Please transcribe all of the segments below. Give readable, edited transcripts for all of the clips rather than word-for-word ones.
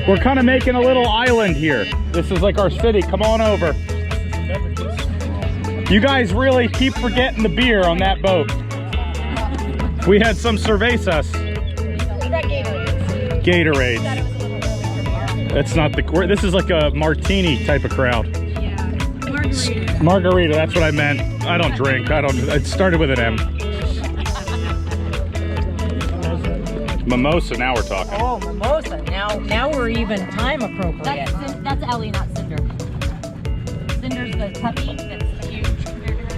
We're kind of making a little island here. This is like our city. Come on over. You guys really keep forgetting the beer on that boat. We had some cervezas. Gatorade. That's not the... This is like a martini type of crowd. Yeah. Margarita. Margarita, that's what I meant. I don't drink. It started with an M. Mimosa, now we're talking. Oh, mimosa. Now we're even time appropriate. That's Ellie, not Cinder. Cinder's the puppy that's huge compared to her.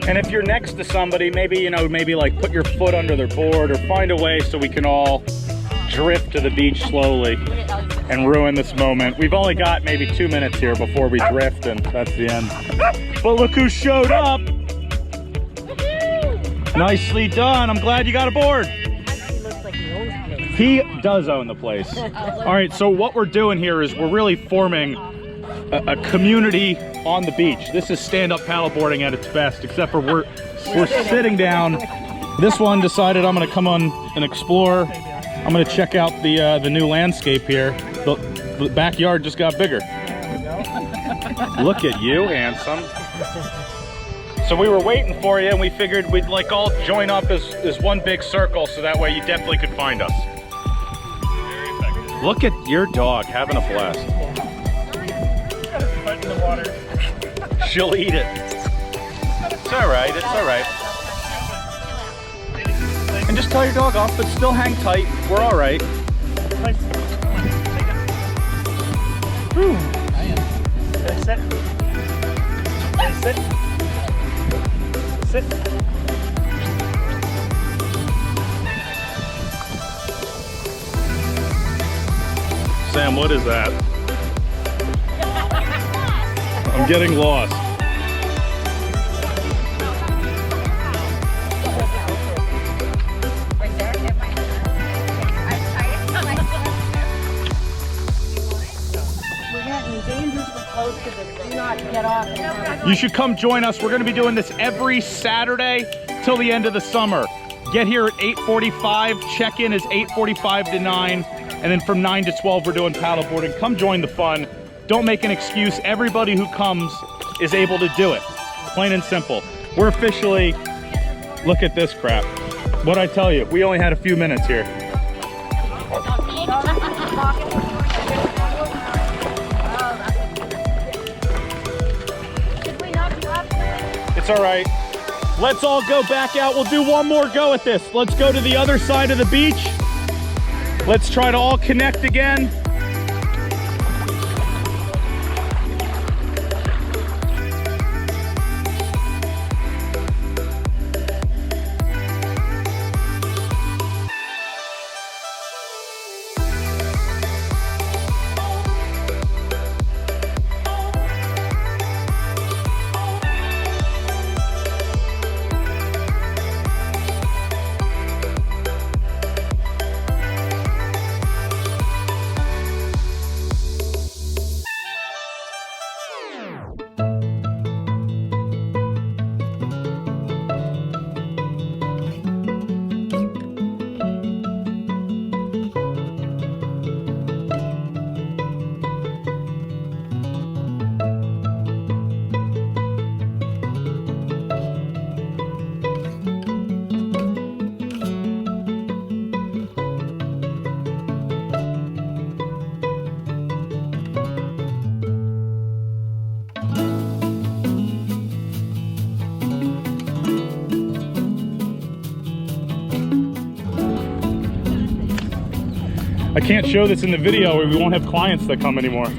And if you're next to somebody, maybe, maybe like put your foot under their board or find a way so we can all drift to the beach slowly and ruin this moment. We've only got maybe 2 minutes here before we drift, and that's the end. But look who showed up. Nicely done. I'm glad you got aboard. He does own the place. All right, so what we're doing here is we're really forming a community on the beach. This is stand-up paddleboarding at its best, except for we're sitting down. This one decided I'm gonna come on and explore. I'm gonna check out the new landscape here. The backyard just got bigger. Look at you, handsome. So we were waiting for you, and we figured we'd like all join up as one big circle, so that way you definitely could find us. Look at your dog having a blast. In the water. She'll eat it. It's all right. It's all right. And just tell your dog off, but still hang tight. We're all right. Sit. Sit. Sit. Sam, what is that? I'm getting lost. We're getting dangerously close to the do not get off. You should come join us. We're going to be doing this every Saturday till the end of the summer. Get here at 8:45. Check-in is 8:45 to 9. And then from 9 to 12, we're doing paddleboarding. Come join the fun. Don't make an excuse. Everybody who comes is able to do it. Plain and simple. We're officially, look at this crap. What'd I tell you? We only had a few minutes here. It's all right. Let's all go back out. We'll do one more go at this. Let's go to the other side of the beach. Let's try to all connect again. I can't show this in the video or we won't have clients that come anymore. We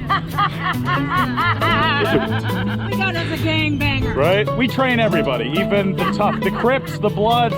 got as a gangbanger. Right? We train everybody, even the tough, the Crips, the Bloods.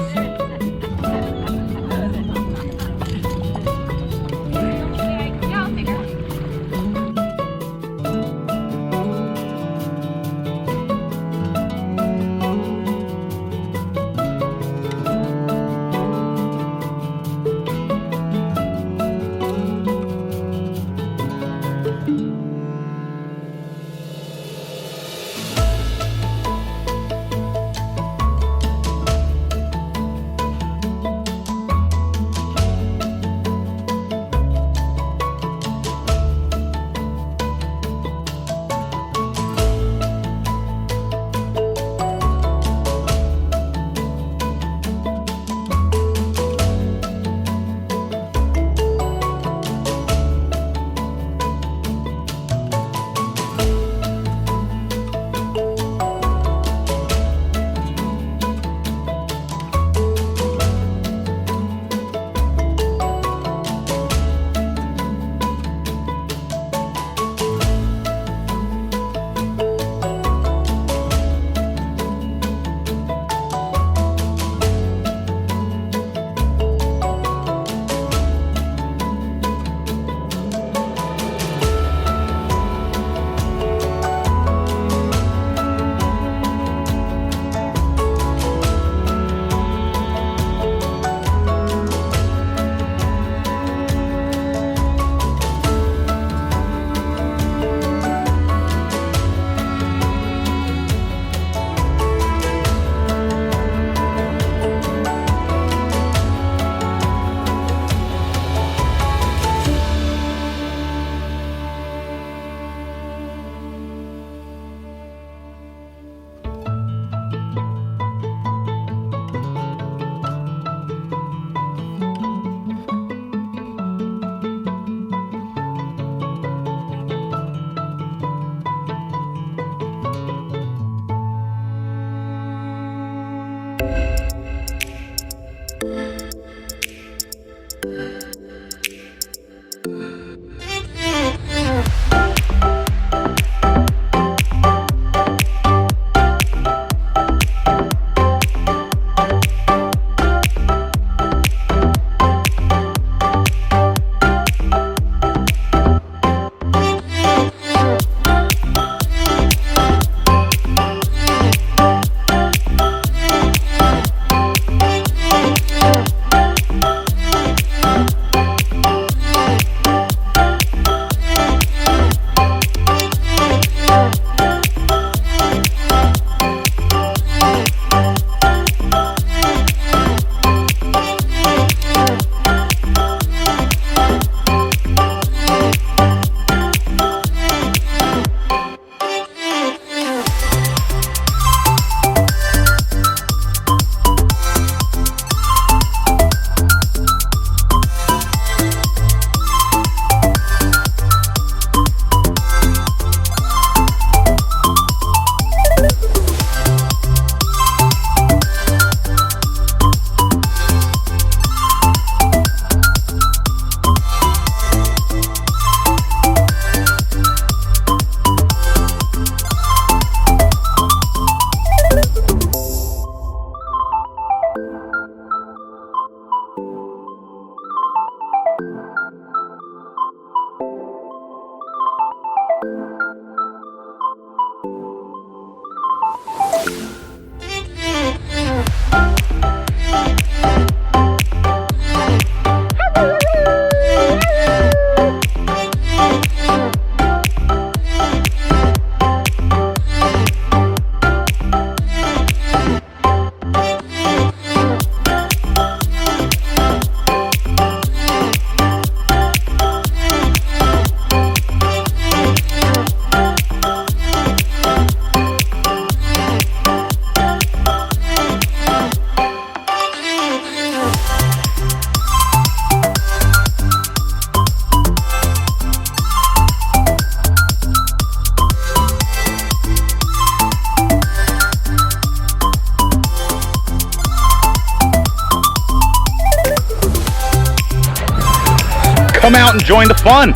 Come out and join the fun.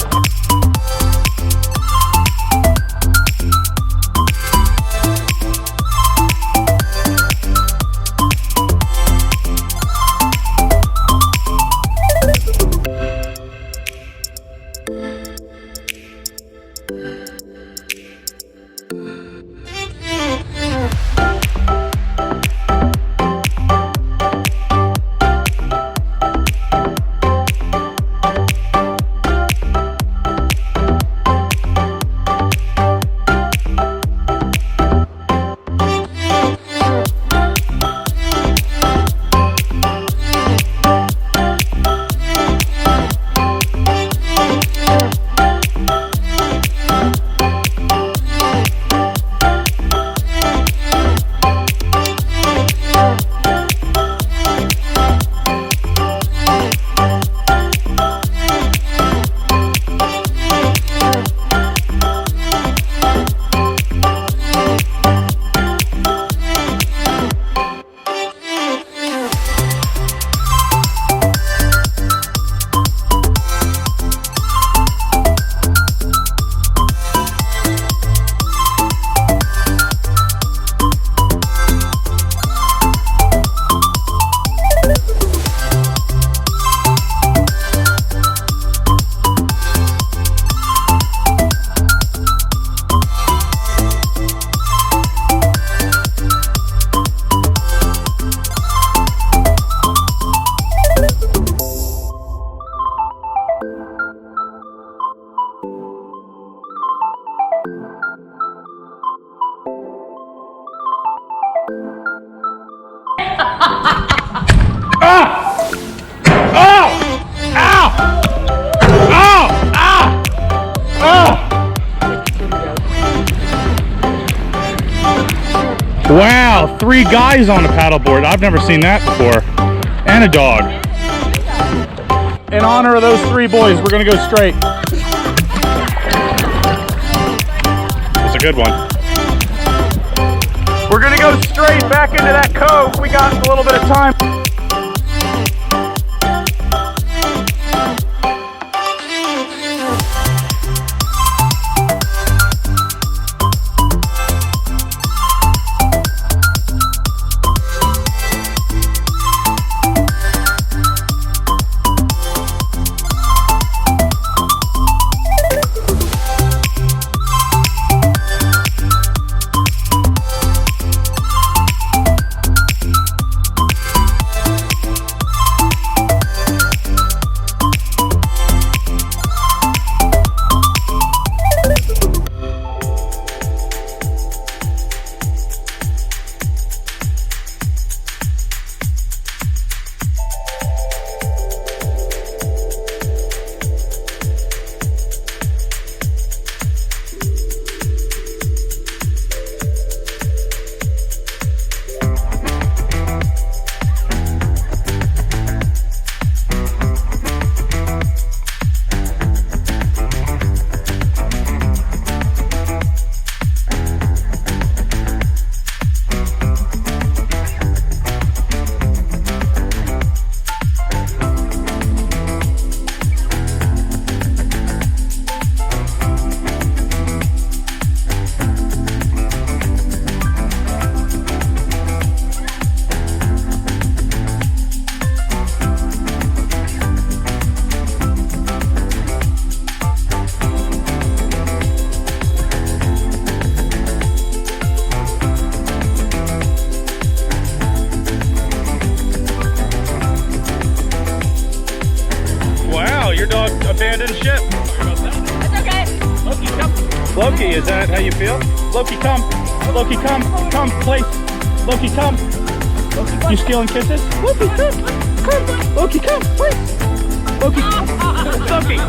Wow, 3 guys on a paddleboard. I've never seen that before. And a dog. In honor of those 3 boys, we're gonna go straight. It's a good one. We're gonna go straight back into that cove. We got a little bit of time. Abandoned ship. It's okay. Loki, come. Loki, is that how you feel? Loki, come. Loki, come. Come, place. Loki, come. You stealing kisses? Loki, come. Come. Loki, come, please. Loki. Loki.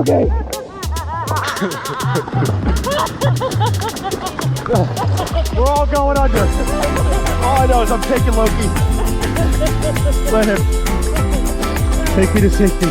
Okay. We're all going under. All I know is I'm taking Loki. Let him take me to safety.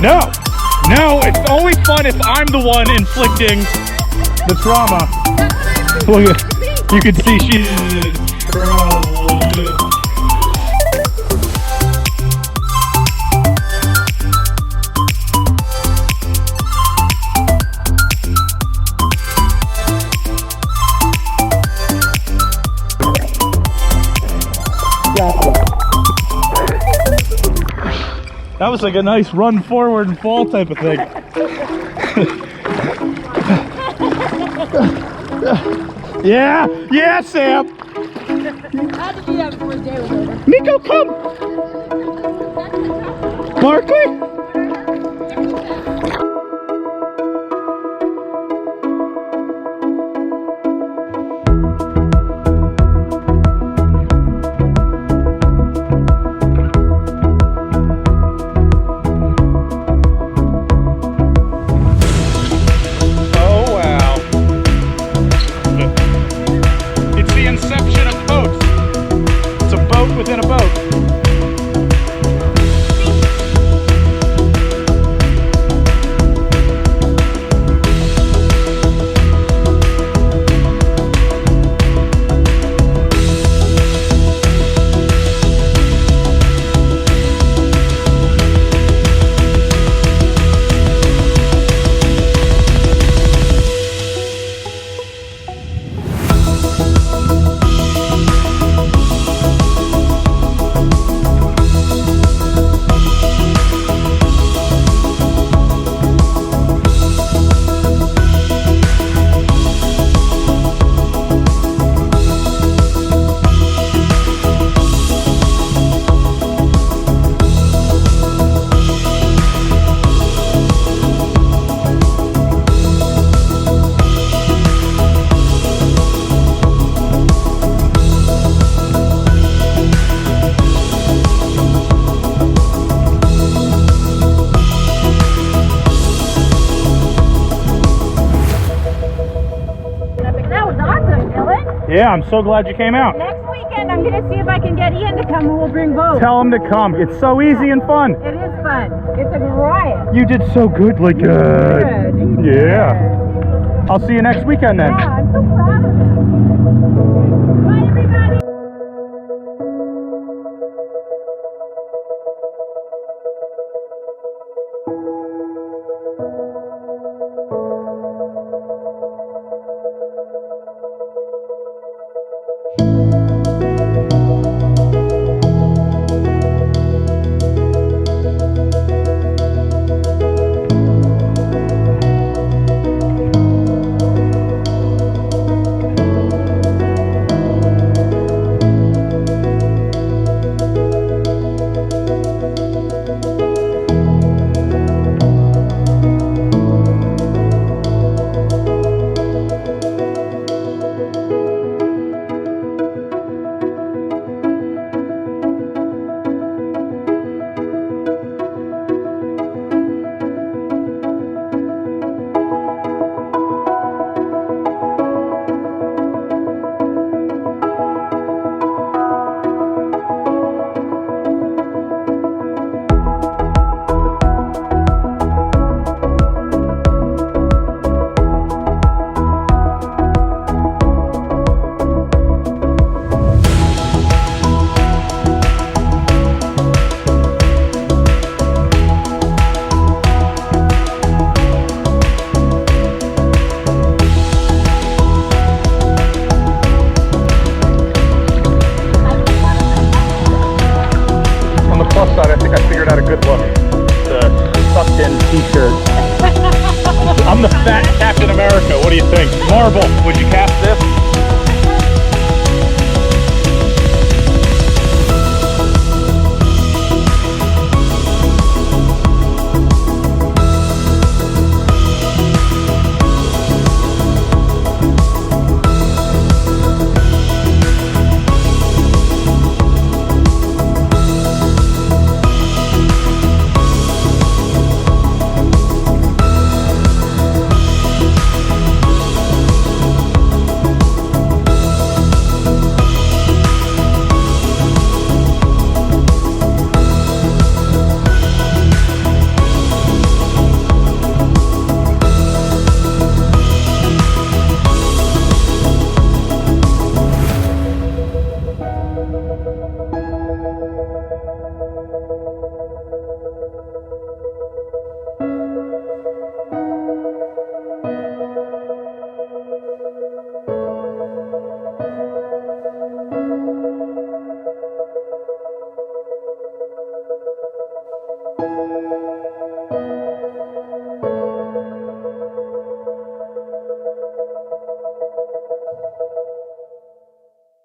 No, no, it's only fun if I'm the one inflicting the trauma. Look at, you can see she's that was like a nice run forward and fall type of thing. Yeah, yeah, Sam. How did you have before the day was over? Nico, come. Barkley. Within a boat. Yeah, I'm so glad you came out. Next weekend, I'm going to see if I can get Ian to come and we'll bring both. Tell him to come. It's so easy and fun. It is fun. It's a riot. You did so good, like Good. Yeah. I'll see you next weekend then. Yeah, I'm so proud of him. Bye, everybody. Side, I think I figured out a good look. The sucked in t-shirt. I'm the fat Captain America. What do you think? Marble, would you cast this?